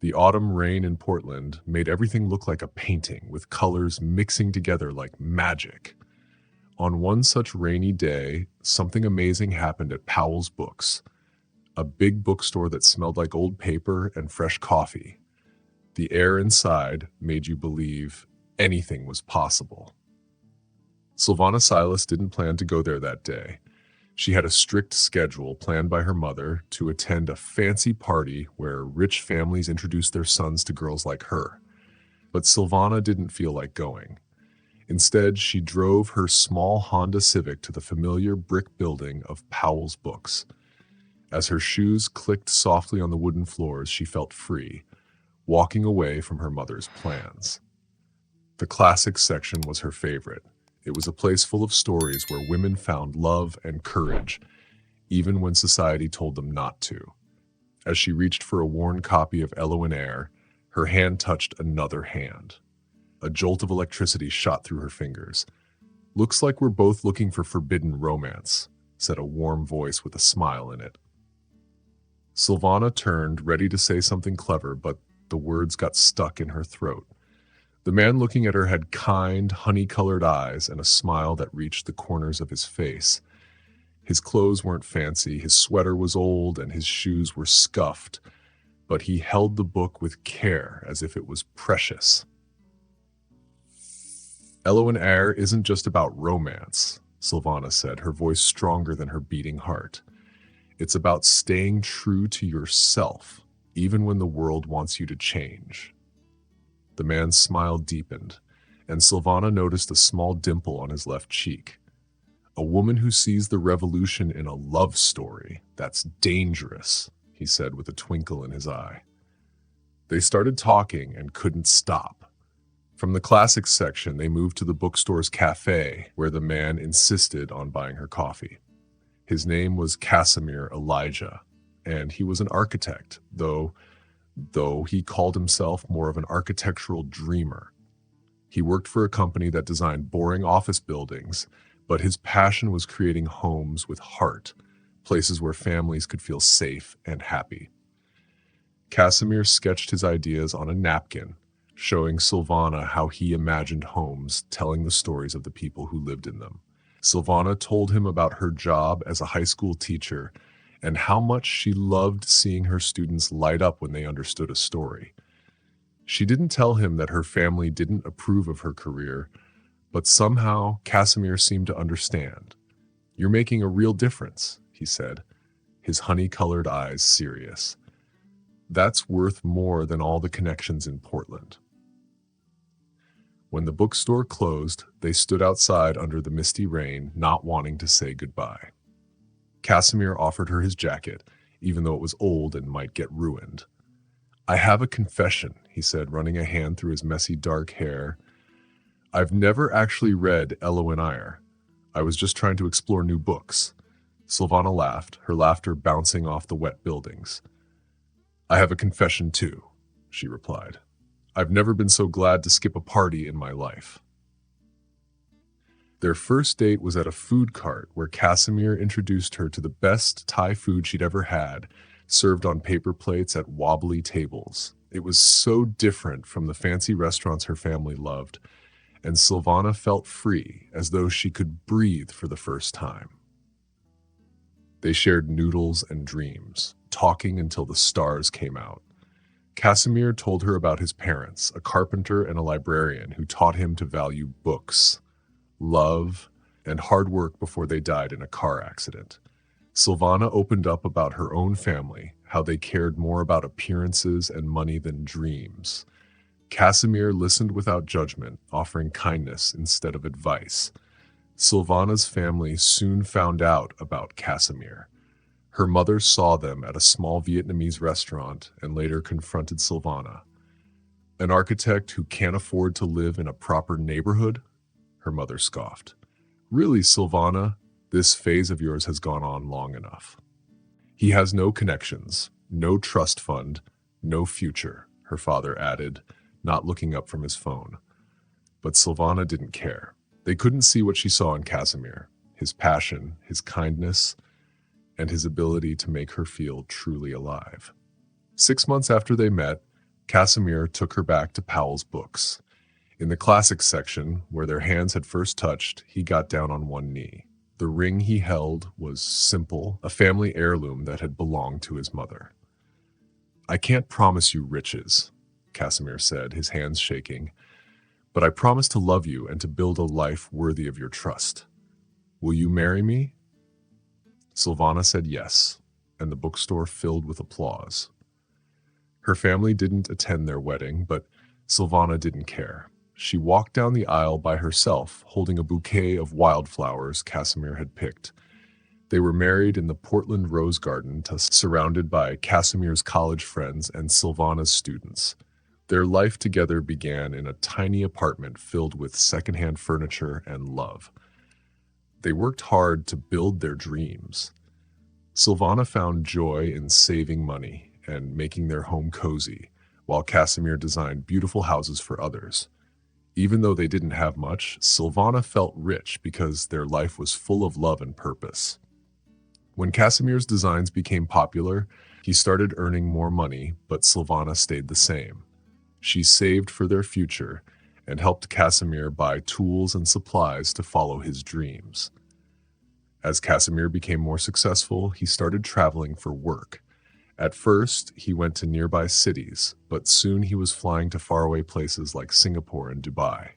The autumn rain in Portland made everything look like a painting, with colors mixing together like magic. On one such rainy day, something amazing happened at Powell's Books, a big bookstore that smelled like old paper and fresh coffee. The air inside made you believe anything was possible. Sylvana Silas didn't plan to go there that day. She had a strict schedule planned by her mother to attend a fancy party where rich families introduced their sons to girls like her. But Sylvana didn't feel like going. Instead, she drove her small Honda Civic to the familiar brick building of Powell's Books. As her shoes clicked softly on the wooden floors, she felt free, walking away from her mother's plans. The classics section was her favorite. It was a place full of stories where women found love and courage, even when society told them not to. As she reached for a worn copy of Elowen Eyre, her hand touched another hand. A jolt of electricity shot through her fingers. "Looks like we're both looking for forbidden romance," said a warm voice with a smile in it. Sylvana turned, ready to say something clever, but the words got stuck in her throat. The man looking at her had kind, honey-colored eyes and a smile that reached the corners of his face. His clothes weren't fancy, his sweater was old, and his shoes were scuffed, but he held the book with care as if it was precious. "Elowen Eyre isn't just about romance," Sylvana said, her voice stronger than her beating heart. "It's about staying true to yourself, even when the world wants you to change." The man's smile deepened, and Sylvana noticed a small dimple on his left cheek. "A woman who sees the revolution in a love story, that's dangerous," he said with a twinkle in his eye. They started talking and couldn't stop. From the classics section, they moved to the bookstore's cafe, where the man insisted on buying her coffee. His name was Casimir Elijah, and he was an architect, though he called himself more of an architectural dreamer. He worked for a company that designed boring office buildings, but his passion was creating homes with heart, places where families could feel safe and happy. Casimir sketched his ideas on a napkin, showing Sylvana how he imagined homes, telling the stories of the people who lived in them. Sylvana told him about her job as a high school teacher and how much she loved seeing her students light up when they understood a story. She didn't tell him that her family didn't approve of her career, but somehow Casimir seemed to understand. "You're making a real difference," he said, his honey-colored eyes serious. "That's worth more than all the connections in Portland." When the bookstore closed, they stood outside under the misty rain, not wanting to say goodbye. Casimir offered her his jacket, even though it was old and might get ruined. "I have a confession," he said, running a hand through his messy dark hair. "I've never actually read Elowen Eyre. I was just trying to explore new books." Sylvana laughed, her laughter bouncing off the wet buildings. "I have a confession too," she replied. "I've never been so glad to skip a party in my life." Their first date was at a food cart where Casimir introduced her to the best Thai food she'd ever had, served on paper plates at wobbly tables. It was so different from the fancy restaurants her family loved, and Sylvana felt free, as though she could breathe for the first time. They shared noodles and dreams, talking until the stars came out. Casimir told her about his parents, a carpenter and a librarian who taught him to value books, love, and hard work before they died in a car accident. Sylvana opened up about her own family, how they cared more about appearances and money than dreams. Casimir listened without judgment, offering kindness instead of advice. Sylvana's family soon found out about Casimir. Her mother saw them at a small Vietnamese restaurant and later confronted Sylvana. "An architect who can't afford to live in a proper neighborhood?" Her mother scoffed. "Really, Sylvana, this phase of yours has gone on long enough." "He has no connections, no trust fund, no future," her father added, not looking up from his phone. But Sylvana didn't care. They couldn't see what she saw in Casimir, his passion, his kindness, and his ability to make her feel truly alive. 6 months after they met, Casimir took her back to Powell's Books. In the classics section, where their hands had first touched, he got down on one knee. The ring he held was simple, a family heirloom that had belonged to his mother. "I can't promise you riches," Casimir said, his hands shaking, "but I promise to love you and to build a life worthy of your trust. Will you marry me?" Silvana said yes, and the bookstore filled with applause. Her family didn't attend their wedding, but Silvana didn't care. She walked down the aisle by herself, holding a bouquet of wildflowers Casimir had picked. They were married in the Portland Rose Garden, surrounded by Casimir's college friends and Silvana's students. Their life together began in a tiny apartment filled with secondhand furniture and love. They worked hard to build their dreams. Silvana found joy in saving money and making their home cozy, while Casimir designed beautiful houses for others. Even though they didn't have much, Silvana felt rich because their life was full of love and purpose. When Casimir's designs became popular, he started earning more money, but Silvana stayed the same. She saved for their future and helped Casimir buy tools and supplies to follow his dreams. As Casimir became more successful, he started traveling for work. At first, he went to nearby cities, but soon he was flying to faraway places like Singapore and Dubai.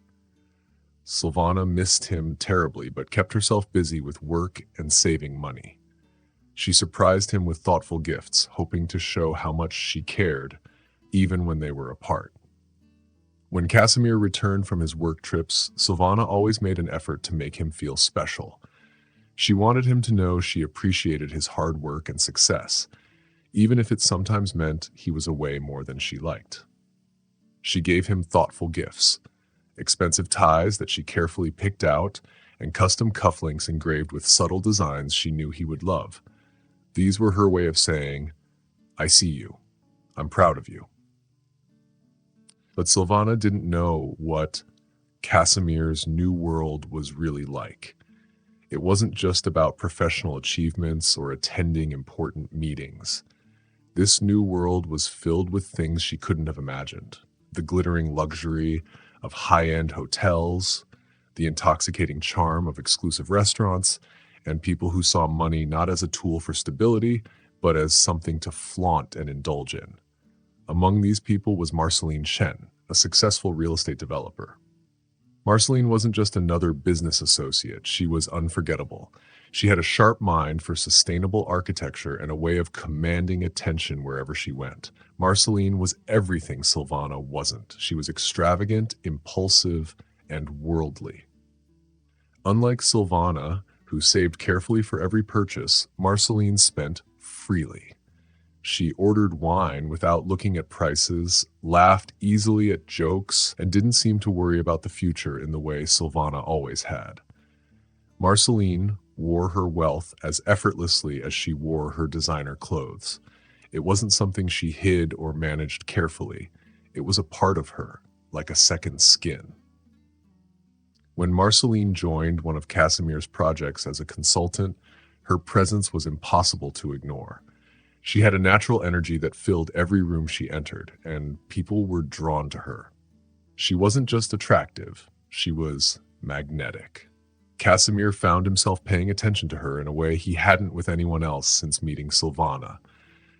Silvana missed him terribly, but kept herself busy with work and saving money. She surprised him with thoughtful gifts, hoping to show how much she cared, even when they were apart. When Casimir returned from his work trips, Silvana always made an effort to make him feel special. She wanted him to know she appreciated his hard work and success, even if it sometimes meant he was away more than she liked. She gave him thoughtful gifts, expensive ties that she carefully picked out, and custom cufflinks engraved with subtle designs she knew he would love. These were her way of saying, "I see you. I'm proud of you." But Silvana didn't know what Casimir's new world was really like. It wasn't just about professional achievements or attending important meetings. This new world was filled with things she couldn't have imagined. The glittering luxury of high-end hotels, the intoxicating charm of exclusive restaurants, and people who saw money not as a tool for stability, but as something to flaunt and indulge in. Among these people was Marceline Chen, a successful real estate developer. Marceline wasn't just another business associate, she was unforgettable. She had a sharp mind for sustainable architecture and a way of commanding attention wherever she went. Marceline was everything Silvana wasn't. She was extravagant, impulsive, and worldly. Unlike Silvana, who saved carefully for every purchase, Marceline spent freely. She ordered wine without looking at prices, laughed easily at jokes, and didn't seem to worry about the future in the way Silvana always had. Marceline wore her wealth as effortlessly as she wore her designer clothes. It wasn't something she hid or managed carefully. It was a part of her, like a second skin. When Marceline joined one of Casimir's projects as a consultant, her presence was impossible to ignore. She had a natural energy that filled every room she entered, and people were drawn to her. She wasn't just attractive, she was magnetic. Casimir found himself paying attention to her in a way he hadn't with anyone else since meeting Silvana.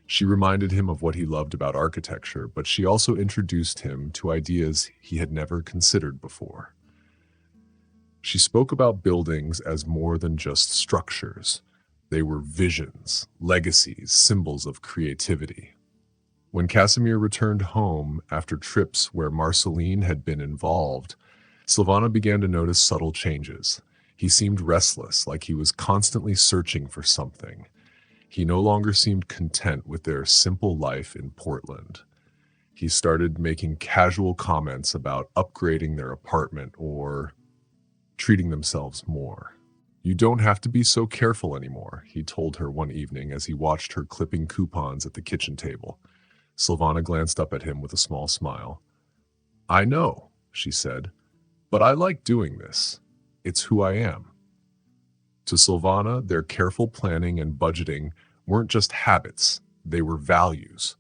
She reminded him of what he loved about architecture, but she also introduced him to ideas he had never considered before. She spoke about buildings as more than just structures. They were visions, legacies, symbols of creativity. When Casimir returned home after trips where Marceline had been involved, Silvana began to notice subtle changes. He seemed restless, like he was constantly searching for something. He no longer seemed content with their simple life in Portland. He started making casual comments about upgrading their apartment or treating themselves more. "You don't have to be so careful anymore," he told her one evening as he watched her clipping coupons at the kitchen table. Silvana glanced up at him with a small smile. "I know," she said, "but I like doing this. It's who I am." To Silvana, their careful planning and budgeting weren't just habits, they were values.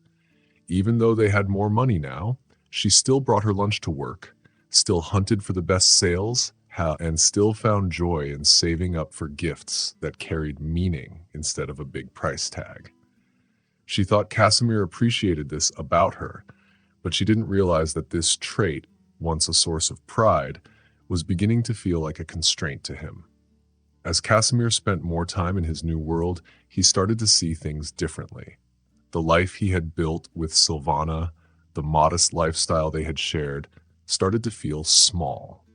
Even though they had more money now, she still brought her lunch to work, still hunted for the best sales, and still found joy in saving up for gifts that carried meaning instead of a big price tag. She thought Casimir appreciated this about her, but she didn't realize that this trait, once a source of pride, was beginning to feel like a constraint to him. As Casimir spent more time in his new world, he started to see things differently. The life he had built with Silvana, the modest lifestyle they had shared, started to feel small.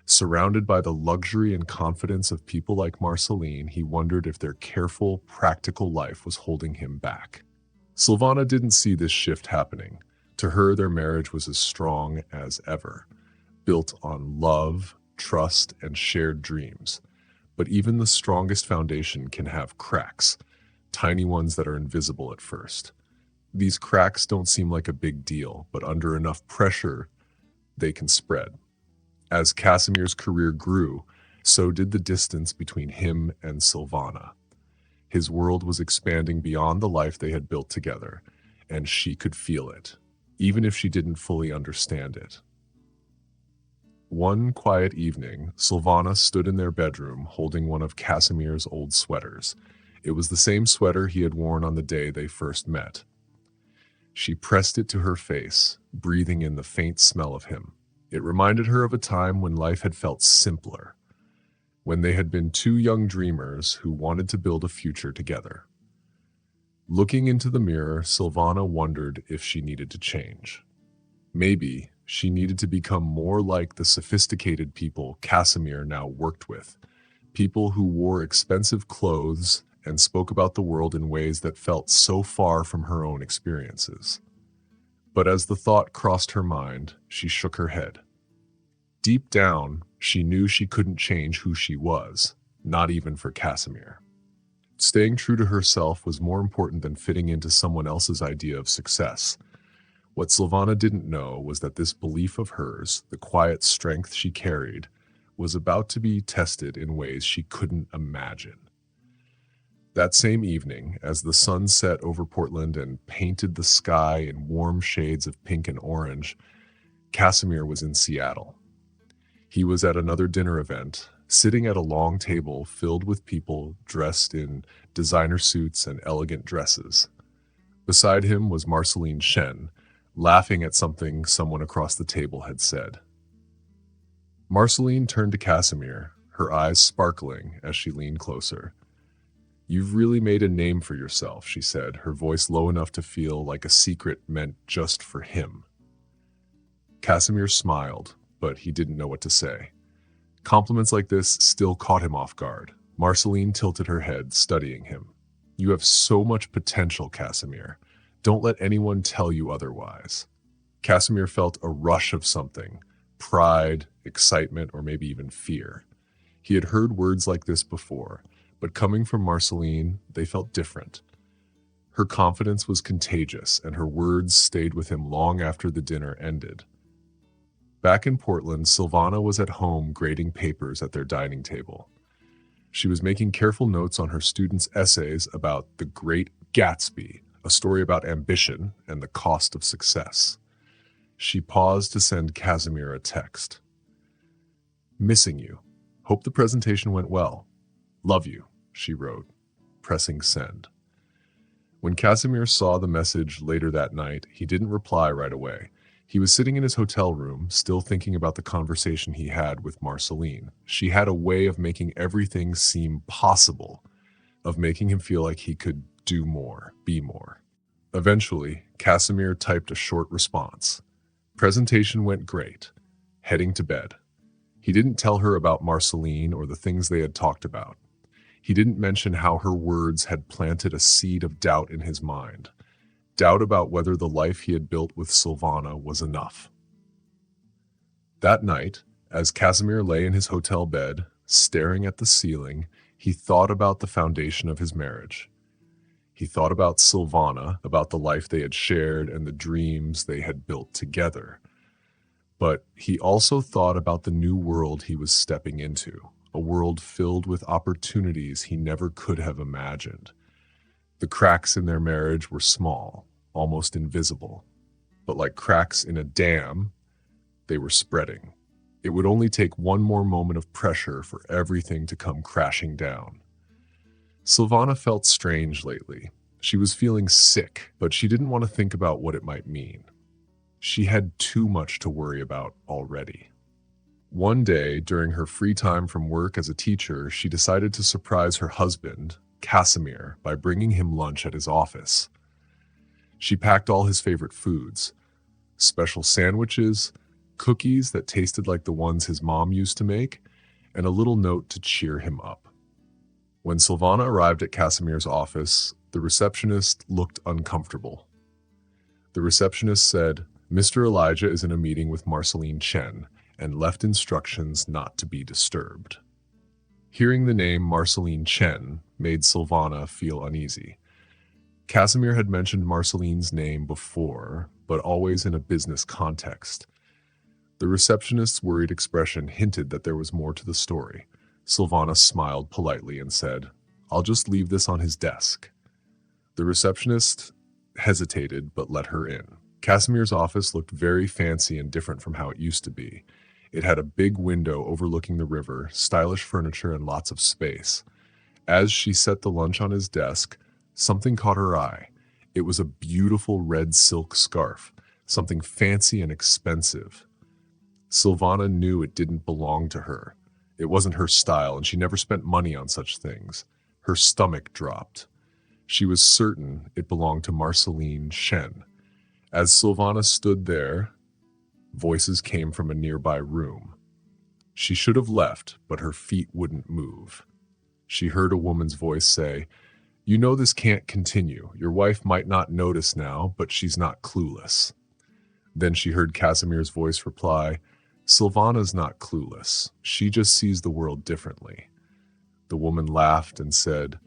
Surrounded by the luxury and confidence of people like Marceline, he wondered if their careful, practical life was holding him back. Silvana didn't see this shift happening. To her, their marriage was as strong as ever, built on love, trust, and shared dreams. But even the strongest foundation can have cracks, tiny ones that are invisible at first. These cracks don't seem like a big deal, but under enough pressure, they can spread. As Casimir's career grew, so did the distance between him and Silvana. His world was expanding beyond the life they had built together, and she could feel it, even if she didn't fully understand it. One quiet evening, Silvana stood in their bedroom holding one of Casimir's old sweaters. It was the same sweater he had worn on the day they first met. She pressed it to her face, breathing in the faint smell of him. It reminded her of a time when life had felt simpler, when they had been two young dreamers who wanted to build a future together. Looking into the mirror, Silvana wondered if she needed to change. Maybe she needed to become more like the sophisticated people Casimir now worked with, people who wore expensive clothes and spoke about the world in ways that felt so far from her own experiences. But as the thought crossed her mind, she shook her head. Deep down, she knew she couldn't change who she was, not even for Casimir. Staying true to herself was more important than fitting into someone else's idea of success. What Silvana didn't know was that this belief of hers, the quiet strength she carried, was about to be tested in ways she couldn't imagine. That same evening, as the sun set over Portland and painted the sky in warm shades of pink and orange, Casimir was in Seattle. He was at another dinner event, sitting at a long table filled with people dressed in designer suits and elegant dresses. Beside him was Marceline Shen, laughing at something someone across the table had said. Marceline turned to Casimir, her eyes sparkling as she leaned closer. "You've really made a name for yourself," she said, her voice low enough to feel like a secret meant just for him. Casimir smiled, but he didn't know what to say. Compliments like this still caught him off guard. Marceline tilted her head, studying him. "You have so much potential, Casimir. Don't let anyone tell you otherwise." Casimir felt a rush of something, pride, excitement, or maybe even fear. He had heard words like this before, but coming from Marceline, they felt different. Her confidence was contagious, and her words stayed with him long after the dinner ended. Back in Portland, Silvana was at home grading papers at their dining table. She was making careful notes on her students' essays about The Great Gatsby, a story about ambition and the cost of success. She paused to send Casimir a text. "Missing you. Hope the presentation went well. Love you," she wrote, pressing send. When Casimir saw the message later that night, he didn't reply right away. He was sitting in his hotel room, still thinking about the conversation he had with Marceline. She had a way of making everything seem possible, of making him feel like he could do more, be more. Eventually, Casimir typed a short response. Presentation went great. Heading to bed. He didn't tell her about Marceline or the things they had talked about. He didn't mention how her words had planted a seed of doubt in his mind. Doubt about whether the life he had built with Silvana was enough. That night, as Casimir lay in his hotel bed, staring at the ceiling, he thought about the foundation of his marriage. He thought about Silvana, about the life they had shared and the dreams they had built together. But he also thought about the new world he was stepping into, a world filled with opportunities he never could have imagined. The cracks in their marriage were small, almost invisible. But like cracks in a dam, they were spreading. It would only take one more moment of pressure for everything to come crashing down. Silvana felt strange lately. She was feeling sick, but she didn't want to think about what it might mean. She had too much to worry about already. One day, during her free time from work as a teacher, she decided to surprise her husband, Casimir, by bringing him lunch at his office. She packed all his favorite foods, special sandwiches, cookies that tasted like the ones his mom used to make, and a little note to cheer him up. When Silvana arrived at Casimir's office, the receptionist looked uncomfortable. The receptionist said, "Mr. Elijah is in a meeting with Marceline Chen," and left instructions not to be disturbed. Hearing the name Marceline Chen made Silvana feel uneasy. Casimir had mentioned Marceline's name before, but always in a business context. The receptionist's worried expression hinted that there was more to the story. Silvana smiled politely and said, "I'll just leave this on his desk." The receptionist hesitated but let her in. Casimir's office looked very fancy and different from how it used to be. It had a big window overlooking the river, stylish furniture, and lots of space. As she set the lunch on his desk, something caught her eye. It was a beautiful red silk scarf, something fancy and expensive. Silvana knew it didn't belong to her. It wasn't her style, and she never spent money on such things. Her stomach dropped. She was certain it belonged to Marceline Chen. As Silvana stood there, voices came from a nearby room. She should have left, but her feet wouldn't move. She heard a woman's voice say, "You know this can't continue. Your wife might not notice now, but she's not clueless." Then she heard Casimir's voice reply, "Silvana's not clueless. She just sees the world differently." The woman laughed and said,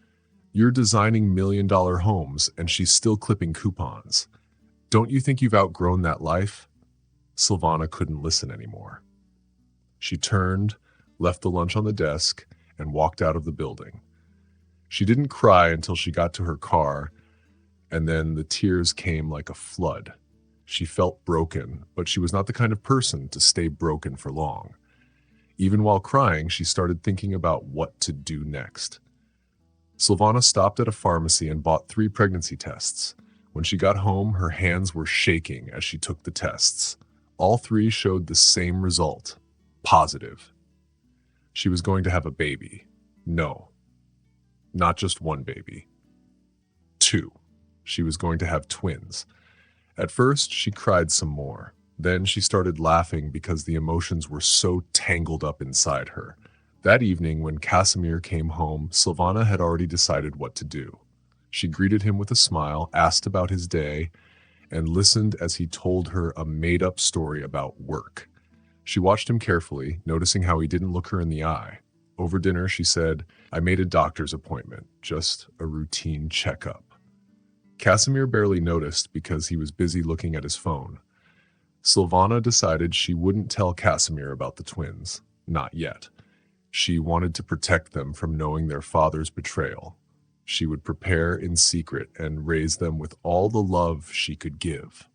"You're designing million-dollar homes, and she's still clipping coupons. Don't you think you've outgrown that life?" Silvana couldn't listen anymore. She turned, left the lunch on the desk, and walked out of the building. She didn't cry until she got to her car, and then the tears came like a flood. She felt broken, but she was not the kind of person to stay broken for long. Even while crying, she started thinking about what to do next. Silvana stopped at a pharmacy and bought 3 pregnancy tests. When she got home, her hands were shaking as she took the tests. All 3 showed the same result: positive. She was going to have a baby. No, not just one baby. 2. She was going to have twins. At first, she cried some more. Then she started laughing because the emotions were so tangled up inside her. That evening, when Casimir came home, Silvana had already decided what to do. She greeted him with a smile, asked about his day, and listened as he told her a made-up story about work. She watched him carefully, noticing how he didn't look her in the eye. Over dinner, she said, "I made a doctor's appointment, just a routine checkup." Casimir barely noticed because he was busy looking at his phone. Silvana decided she wouldn't tell Casimir about the twins. Not yet. She wanted to protect them from knowing their father's betrayal. She would prepare in secret and raise them with all the love she could give.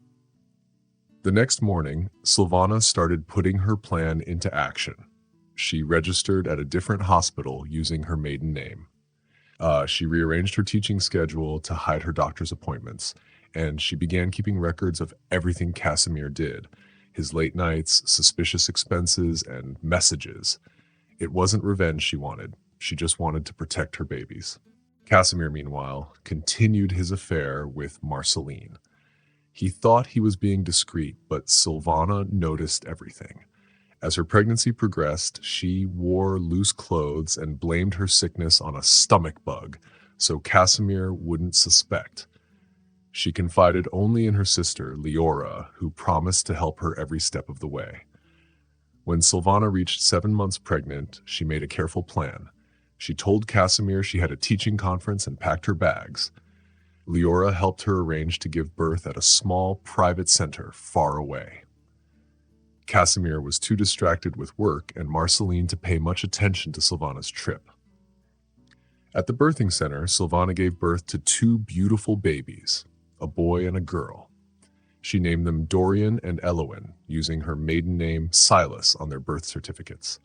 The next morning, Silvana started putting her plan into action. She registered at a different hospital using her maiden name. She rearranged her teaching schedule to hide her doctor's appointments, and she began keeping records of everything Casimir did: his late nights, suspicious expenses, and messages. It wasn't revenge she wanted. She just wanted to protect her babies. Casimir, meanwhile, continued his affair with Marceline. He thought he was being discreet, but Silvana noticed everything. As her pregnancy progressed, she wore loose clothes and blamed her sickness on a stomach bug, so Casimir wouldn't suspect. She confided only in her sister, Leora, who promised to help her every step of the way. When Silvana reached 7 months pregnant, she made a careful plan. She told Casimir she had a teaching conference and packed her bags. Leora helped her arrange to give birth at a small, private center far away. Casimir was too distracted with work and Marceline to pay much attention to Silvana's trip. At the birthing center, Silvana gave birth to 2 beautiful babies, a boy and a girl. She named them Dorian and Elowen, using her maiden name Silas on their birth certificates.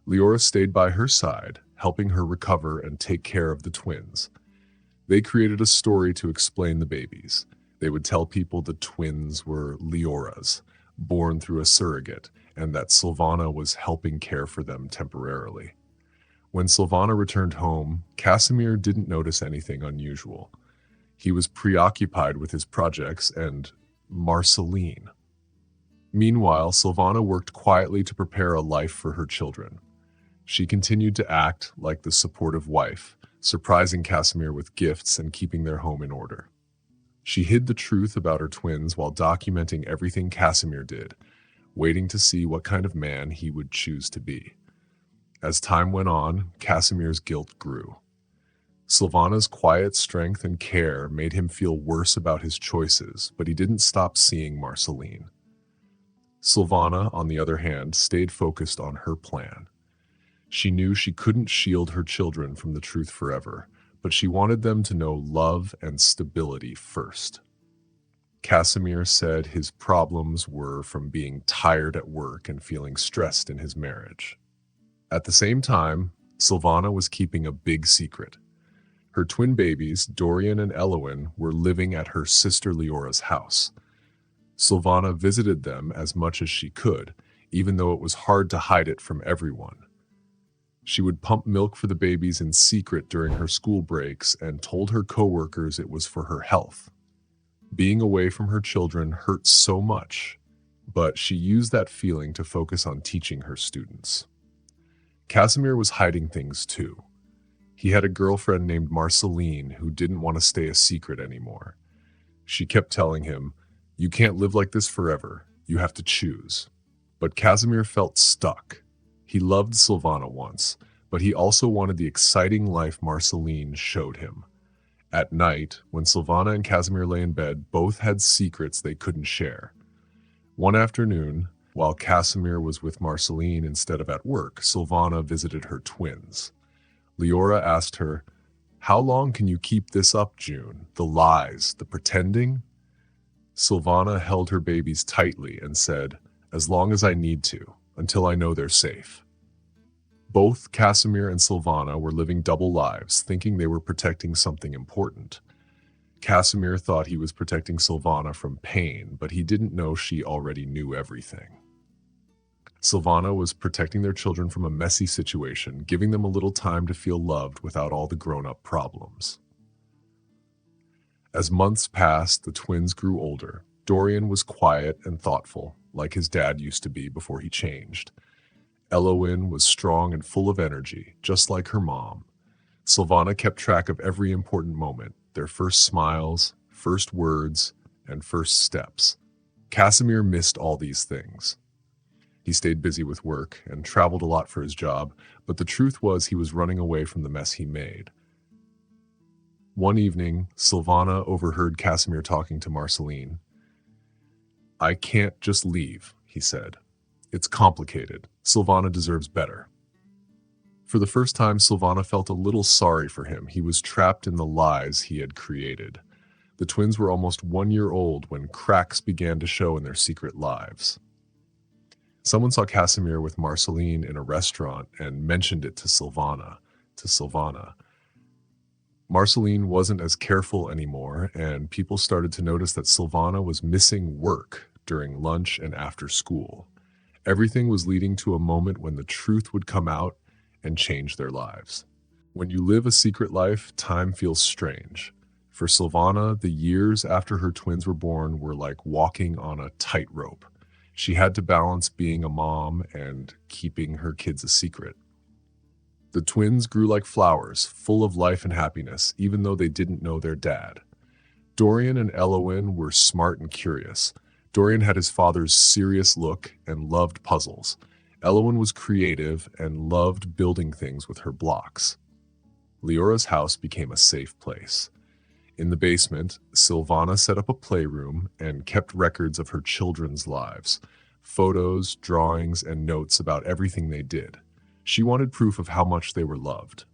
Leora stayed by her side, helping her recover and take care of the twins. They created a story to explain the babies. They would tell people the twins were Leora's, born through a surrogate, and that Silvana was helping care for them temporarily. When Silvana returned home, Casimir didn't notice anything unusual. He was preoccupied with his projects and Marceline. Meanwhile, Silvana worked quietly to prepare a life for her children. She continued to act like the supportive wife, surprising Casimir with gifts and keeping their home in order. She hid the truth about her twins while documenting everything Casimir did, waiting to see what kind of man he would choose to be. As time went on, Casimir's guilt grew. Silvana's quiet strength and care made him feel worse about his choices, but he didn't stop seeing Marceline. Silvana, on the other hand, stayed focused on her plan. She knew she couldn't shield her children from the truth forever, but she wanted them to know love and stability first. Casimir said his problems were from being tired at work and feeling stressed in his marriage. At the same time, Silvana was keeping a big secret. Her twin babies, Dorian and Elowen, were living at her sister Leora's house. Silvana visited them as much as she could, even though it was hard to hide it from everyone. She would pump milk for the babies in secret during her school breaks and told her coworkers it was for her health. Being away from her children hurt so much, but she used that feeling to focus on teaching her students. Casimir was hiding things too. He had a girlfriend named Marceline who didn't want to stay a secret anymore. She kept telling him, "You can't live like this forever. You have to choose." But Casimir felt stuck. He loved Silvana once, but he also wanted the exciting life Marceline showed him. At night, when Silvana and Casimir lay in bed, both had secrets they couldn't share. One afternoon, while Casimir was with Marceline instead of at work, Silvana visited her twins. Leora asked her, "How long can you keep this up, June? The lies, the pretending?" Silvana held her babies tightly and said, "As long as I need to, until I know they're safe." Both Casimir and Silvana were living double lives, thinking they were protecting something important. Casimir thought he was protecting Silvana from pain, but he didn't know she already knew everything. Silvana was protecting their children from a messy situation, giving them a little time to feel loved without all the grown-up problems. As months passed, the twins grew older. Dorian was quiet and thoughtful, like his dad used to be before he changed. Elowen was strong and full of energy, just like her mom. Silvana kept track of every important moment, their first smiles, first words, and first steps. Casimir missed all these things. He stayed busy with work and traveled a lot for his job, but the truth was he was running away from the mess he made. One evening, Silvana overheard Casimir talking to Marceline. "I can't just leave," he said. "It's complicated. Silvana deserves better." For the first time, Silvana felt a little sorry for him. He was trapped in the lies he had created. The twins were almost 1 year old when cracks began to show in their secret lives. Someone saw Casimir with Marceline in a restaurant and mentioned it to Silvana. Marceline wasn't as careful anymore, and people started to notice that Silvana was missing work during lunch and after school. Everything was leading to a moment when the truth would come out and change their lives. When you live a secret life, time feels strange. For Silvana, the years after her twins were born were like walking on a tightrope. She had to balance being a mom and keeping her kids a secret. The twins grew like flowers, full of life and happiness, even though they didn't know their dad. Dorian and Elowen were smart and curious. Dorian had his father's serious look and loved puzzles. Elowen was creative and loved building things with her blocks. Leora's house became a safe place. In the basement, Silvana set up a playroom and kept records of her children's lives, photos, drawings, and notes about everything they did. She wanted proof of how much they were loved.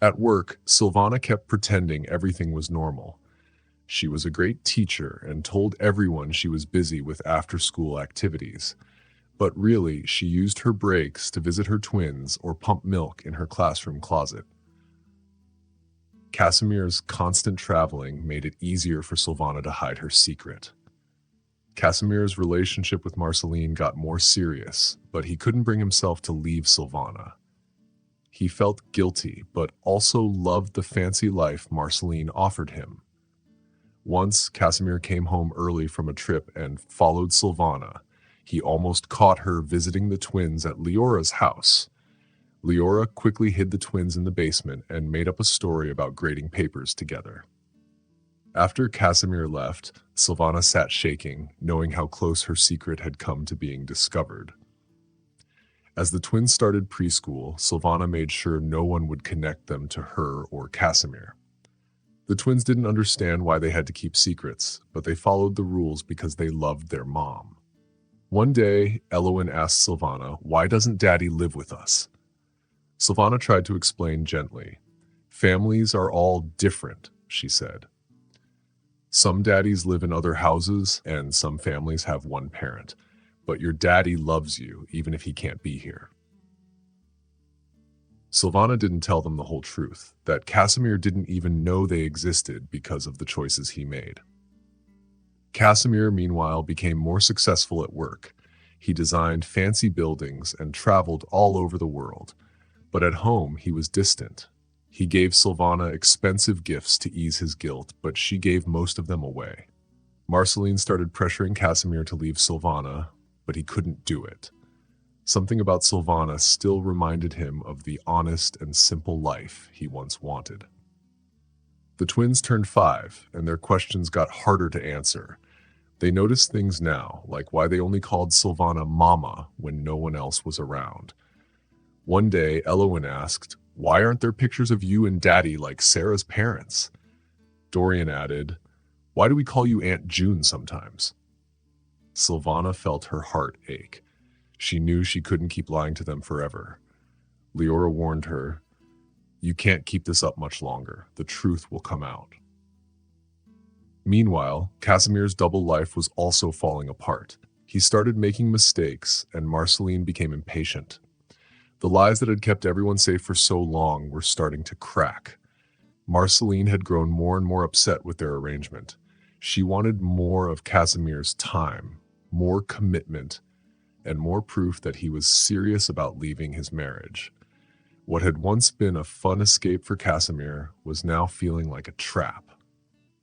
At work, Silvana kept pretending everything was normal. She was a great teacher and told everyone she was busy with after-school activities. But really, she used her breaks to visit her twins or pump milk in her classroom closet. Casimir's constant traveling made it easier for Silvana to hide her secret. Casimir's relationship with Marceline got more serious, but he couldn't bring himself to leave Silvana. He felt guilty, but also loved the fancy life Marceline offered him. Once, Casimir came home early from a trip and followed Silvana. He almost caught her visiting the twins at Leora's house. Leora quickly hid the twins in the basement and made up a story about grading papers together. After Casimir left, Silvana sat shaking, knowing how close her secret had come to being discovered. As the twins started preschool, Silvana made sure no one would connect them to her or Casimir. The twins didn't understand why they had to keep secrets, but they followed the rules because they loved their mom. One day, Elowen asked Silvana, "Why doesn't Daddy live with us?" Silvana tried to explain gently. "Families are all different," she said. "Some daddies live in other houses, and some families have one parent. But your daddy loves you, even if he can't be here." Silvana didn't tell them the whole truth, that Casimir didn't even know they existed because of the choices he made. Casimir, meanwhile, became more successful at work. He designed fancy buildings and traveled all over the world. But at home, he was distant. He gave Silvana expensive gifts to ease his guilt, but she gave most of them away. Marceline started pressuring Casimir to leave Silvana, but he couldn't do it. Something about Silvana still reminded him of the honest and simple life he once wanted. The twins turned 5, and their questions got harder to answer. They noticed things now, like why they only called Silvana Mama when no one else was around. One day, Elowen asked, "Why aren't there pictures of you and Daddy like Sarah's parents?" Dorian added, "Why do we call you Aunt June sometimes?" Silvana felt her heart ache. She knew she couldn't keep lying to them forever. Leora warned her, "You can't keep this up much longer. The truth will come out." Meanwhile, Casimir's double life was also falling apart. He started making mistakes, and Marceline became impatient. The lies that had kept everyone safe for so long were starting to crack. Marceline had grown more and more upset with their arrangement. She wanted more of Casimir's time, more commitment, and more proof that he was serious about leaving his marriage. What had once been a fun escape for Casimir was now feeling like a trap.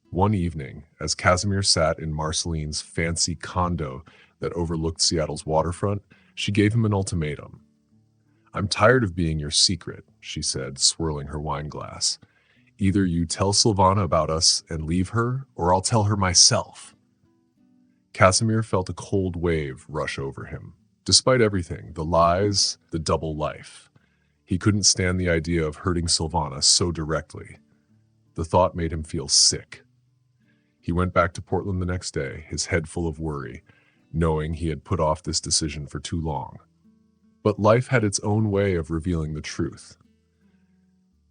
One evening, as Casimir sat in Marceline's fancy condo that overlooked Seattle's waterfront, she gave him an ultimatum. "I'm tired of being your secret," she said, swirling her wine glass. "Either you tell Silvana about us and leave her, or I'll tell her myself." Casimir felt a cold wave rush over him. Despite everything, the lies, the double life, he couldn't stand the idea of hurting Silvana so directly. The thought made him feel sick. He went back to Portland the next day, his head full of worry, knowing he had put off this decision for too long. But life had its own way of revealing the truth.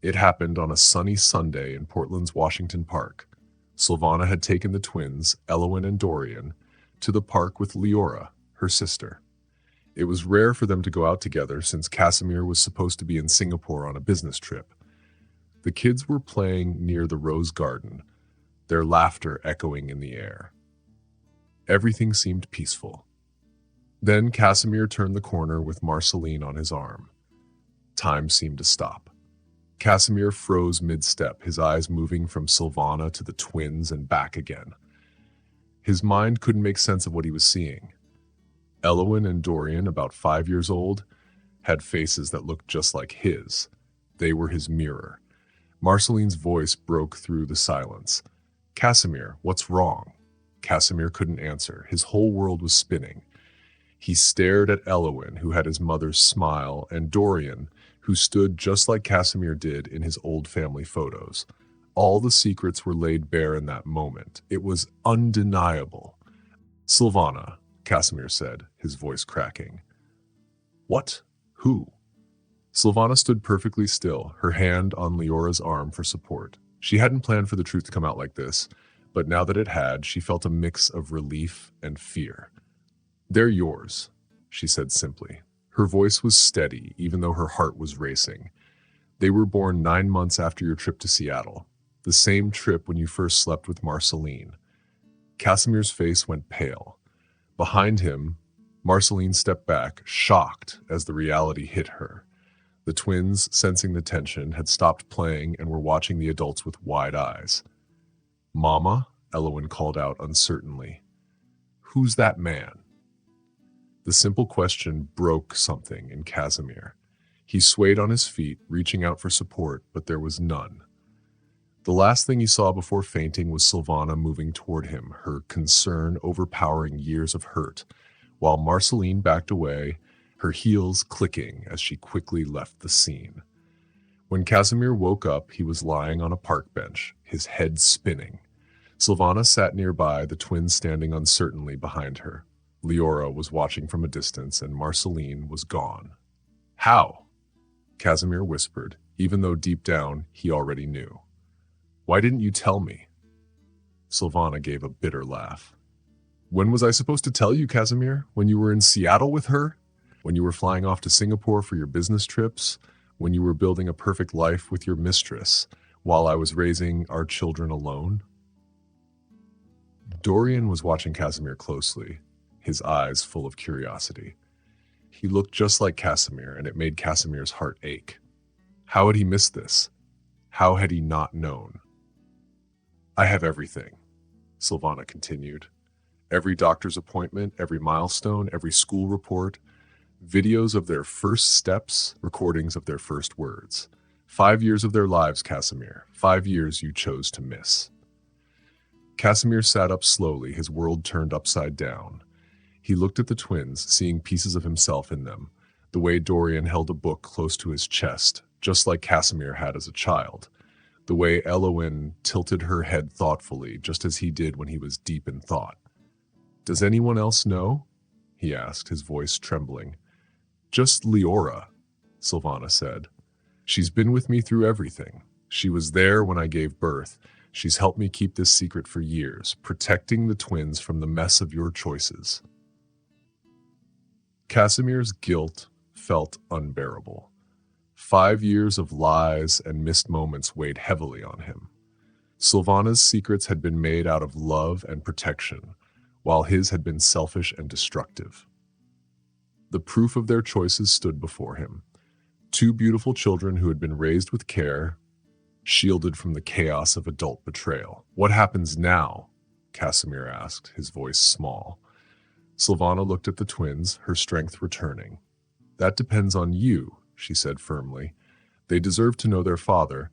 It happened on a sunny Sunday in Portland's Washington Park. Silvana had taken the twins, Elowen and Dorian, to the park with Leora, her sister. It was rare for them to go out together since Casimir was supposed to be in Singapore on a business trip. The kids were playing near the Rose Garden, their laughter echoing in the air. Everything seemed peaceful. Then Casimir turned the corner with Marceline on his arm. Time seemed to stop. Casimir froze mid-step, his eyes moving from Silvana to the twins and back again. His mind couldn't make sense of what he was seeing. Elowen and Dorian, about 5 years old, had faces that looked just like his. They were his mirror. Marceline's voice broke through the silence. "Casimir, what's wrong?" Casimir couldn't answer. His whole world was spinning. He stared at Elowen, who had his mother's smile, and Dorian, who stood just like Casimir did in his old family photos. All the secrets were laid bare in that moment. It was undeniable. "Silvana," Casimir said, his voice cracking. "What? Who?" Silvana stood perfectly still, her hand on Leora's arm for support. She hadn't planned for the truth to come out like this, But now that it had, she felt a mix of relief and fear. "They're yours," she said simply. Her voice was steady, even though her heart was racing. "They were born 9 months after your trip to Seattle, the same trip when you first slept with Marceline." Casimir's face went pale. Behind him, Marceline stepped back, shocked as the reality hit her. The twins, sensing the tension, had stopped playing and were watching the adults with wide eyes. "Mama?" Elowen called out uncertainly. "Who's that man?" The simple question broke something in Casimir. He swayed on his feet, reaching out for support, but there was none. The last thing he saw before fainting was Silvana moving toward him, her concern overpowering years of hurt, while Marceline backed away, her heels clicking as she quickly left the scene. When Casimir woke up, he was lying on a park bench, his head spinning. Silvana sat nearby, the twins standing uncertainly behind her. Leora was watching from a distance, and Marceline was gone. "How?" Casimir whispered, even though deep down he already knew. "Why didn't you tell me?" Silvana gave a bitter laugh. "When was I supposed to tell you, Casimir? When you were in Seattle with her? When you were flying off to Singapore for your business trips? When you were building a perfect life with your mistress, while I was raising our children alone?" Dorian was watching Casimir closely, his eyes full of curiosity. He looked just like Casimir, and it made Casimir's heart ache. How had he missed this? How had he not known? "I have everything," Silvana continued. "Every doctor's appointment, every milestone, every school report, videos of their first steps, recordings of their first words. 5 years of their lives, Casimir. 5 years you chose to miss." Casimir sat up slowly, his world turned upside down. He looked at the twins, seeing pieces of himself in them, the way Dorian held a book close to his chest, just like Casimir had as a child, the way Elowen tilted her head thoughtfully, just as he did when he was deep in thought. "Does anyone else know?" he asked, his voice trembling. "Just Leora," Silvana said. "She's been with me through everything. She was there when I gave birth. She's helped me keep this secret for years, protecting the twins from the mess of your choices." Casimir's guilt felt unbearable. 5 years of lies and missed moments weighed heavily on him. Silvana's secrets had been made out of love and protection, while his had been selfish and destructive. The proof of their choices stood before him. Two beautiful children who had been raised with care, shielded from the chaos of adult betrayal. "What happens now?" Casimir asked, his voice small. Silvana looked at the twins, her strength returning. "That depends on you," she said firmly. "They deserve to know their father,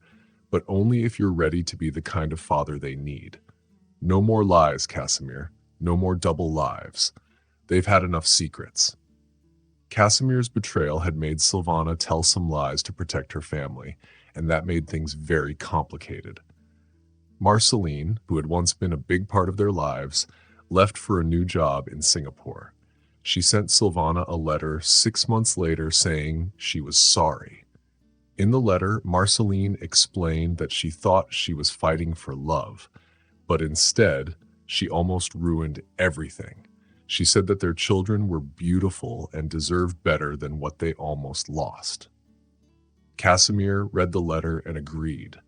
but only if you're ready to be the kind of father they need. No more lies, Casimir. No more double lives. They've had enough secrets." Casimir's betrayal had made Silvana tell some lies to protect her family, and that made things very complicated. Marceline, who had once been a big part of their lives, left for a new job in Singapore. She sent Silvana a letter 6 months later saying she was sorry. In the letter, Marceline explained that she thought she was fighting for love, but instead, she almost ruined everything. She said that their children were beautiful and deserved better than what they almost lost. Casimir read the letter and agreed.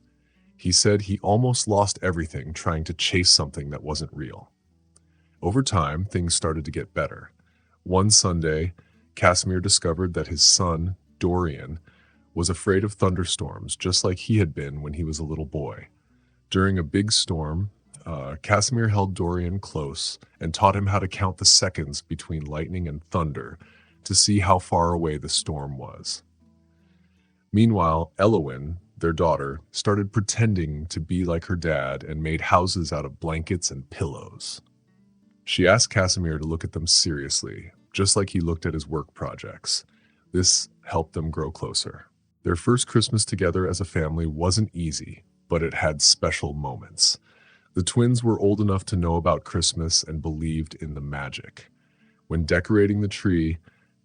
He said he almost lost everything trying to chase something that wasn't real. Over time, things started to get better. One Sunday, Casimir discovered that his son, Dorian, was afraid of thunderstorms, just like he had been when he was a little boy. During a big storm, Casimir held Dorian close and taught him how to count the seconds between lightning and thunder to see how far away the storm was. Meanwhile, Elowen, their daughter, started pretending to be like her dad and made houses out of blankets and pillows. She asked Casimir to look at them seriously, just like he looked at his work projects. This helped them grow closer. Their first Christmas together as a family wasn't easy, but it had special moments. The twins were old enough to know about Christmas and believed in the magic. When decorating the tree,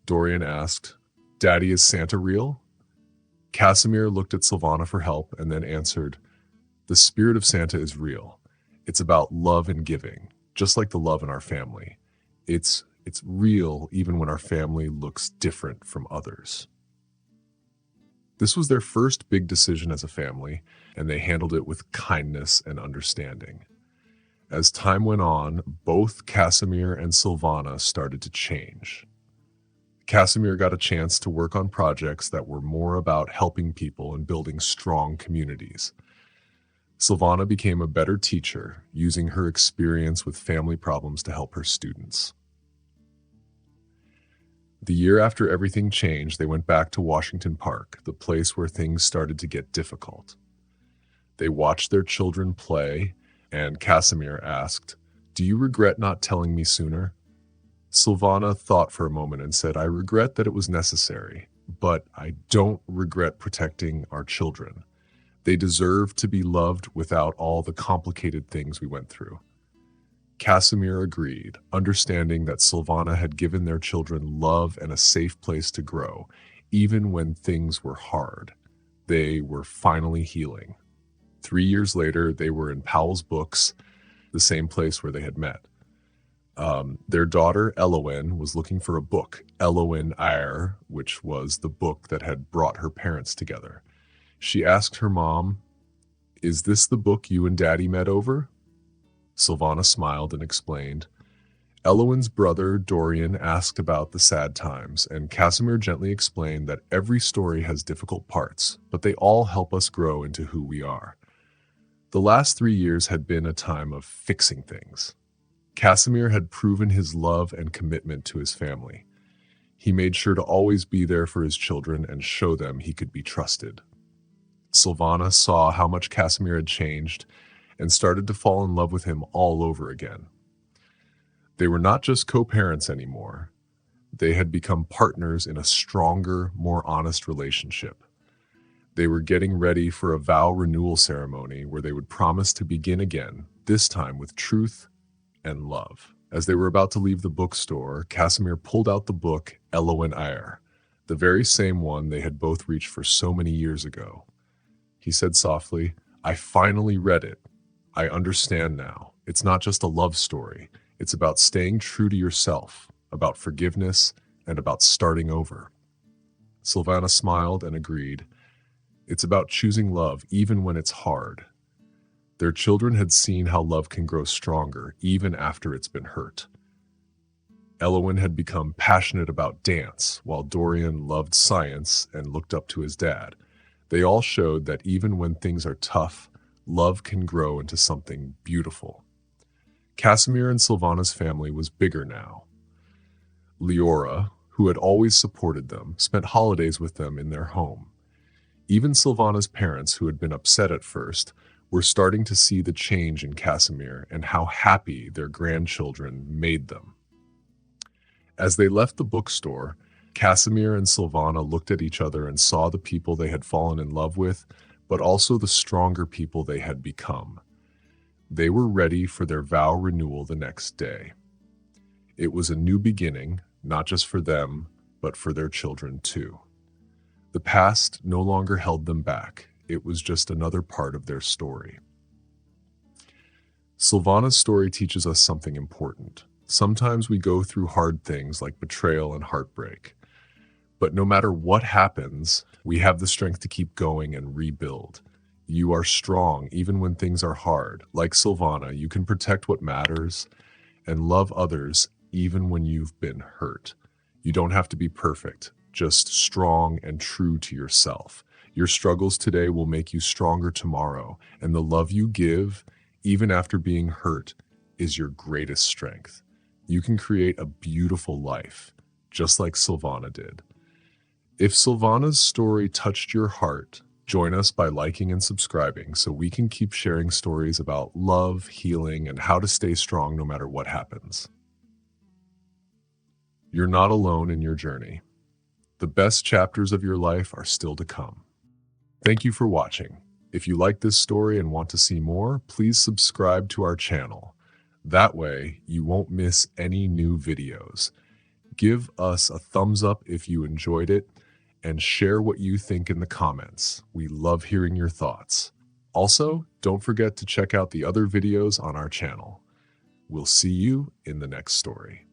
Dorian asked, "Daddy, is Santa real?" Casimir looked at Silvana for help and then answered, "The spirit of Santa is real. It's about love and giving, just like the love in our family. It's real even when our family looks different from others. This was their first big decision as a family, and they handled it with kindness and understanding. As time went on, both Casimir and Silvana started to change. Casimir got a chance to work on projects that were more about helping people and building strong communities. Silvana became a better teacher, using her experience with family problems to help her students. The year after everything changed, they went back to Washington Park, the place where things started to get difficult. They watched their children play, and Casimir asked, "Do you regret not telling me sooner?" Silvana thought for a moment and said, "I regret that it was necessary, but I don't regret protecting our children. They deserve to be loved without all the complicated things we went through." Casimir agreed, understanding that Silvana had given their children love and a safe place to grow, even when things were hard. They were finally healing. 3 years later, they were in Powell's Books, the same place where they had met. Their daughter, Elowen, was looking for a book, Elowen Eyre, which was the book that had brought her parents together. She asked her mom, "Is this the book you and Daddy met over?" Silvana smiled and explained. Elowen's brother, Dorian, asked about the sad times, and Casimir gently explained that every story has difficult parts, but they all help us grow into who we are. The last 3 years had been a time of fixing things. Casimir had proven his love and commitment to his family. He made sure to always be there for his children and show them he could be trusted. Silvana saw how much Casimir had changed and started to fall in love with him all over again. They were not just co-parents anymore. They had become partners in a stronger, more honest relationship. They were getting ready for a vow renewal ceremony where they would promise to begin again, this time with truth and love. As they were about to leave the bookstore, Casimir pulled out the book Elowen Eyre, the very same one they had both reached for so many years ago. He said softly, "I finally read it. I understand now. It's not just a love story. It's about staying true to yourself, about forgiveness, and about starting over." Silvana smiled and agreed. It's about choosing love even when it's hard. Their children had seen how love can grow stronger even after it's been hurt. Elowen had become passionate about dance, while Dorian loved science and looked up to his dad. They all showed that even when things are tough, love can grow into something beautiful. Casimir and Silvana's family was bigger now. Leora, who had always supported them, spent holidays with them in their home. Even Silvana's parents, who had been upset at first, were starting to see the change in Casimir and how happy their grandchildren made them. As they left the bookstore, Casimir and Silvana looked at each other and saw the people they had fallen in love with, but also the stronger people they had become. They were ready for their vow renewal the next day. It was a new beginning, not just for them, but for their children too. The past no longer held them back. It was just another part of their story. Silvana's story teaches us something important. Sometimes we go through hard things like betrayal and heartbreak. But no matter what happens, we have the strength to keep going and rebuild. You are strong even when things are hard. Like Silvana, you can protect what matters and love others even when you've been hurt. You don't have to be perfect, just strong and true to yourself. Your struggles today will make you stronger tomorrow, and the love you give, even after being hurt, is your greatest strength. You can create a beautiful life, just like Silvana did. If Silvana's story touched your heart, join us by liking and subscribing so we can keep sharing stories about love, healing, and how to stay strong no matter what happens. You're not alone in your journey. The best chapters of your life are still to come. Thank you for watching. If you like this story and want to see more, please subscribe to our channel. That way, you won't miss any new videos. Give us a thumbs up if you enjoyed it, and share what you think in the comments. We love hearing your thoughts. Also, don't forget to check out the other videos on our channel. We'll see you in the next story.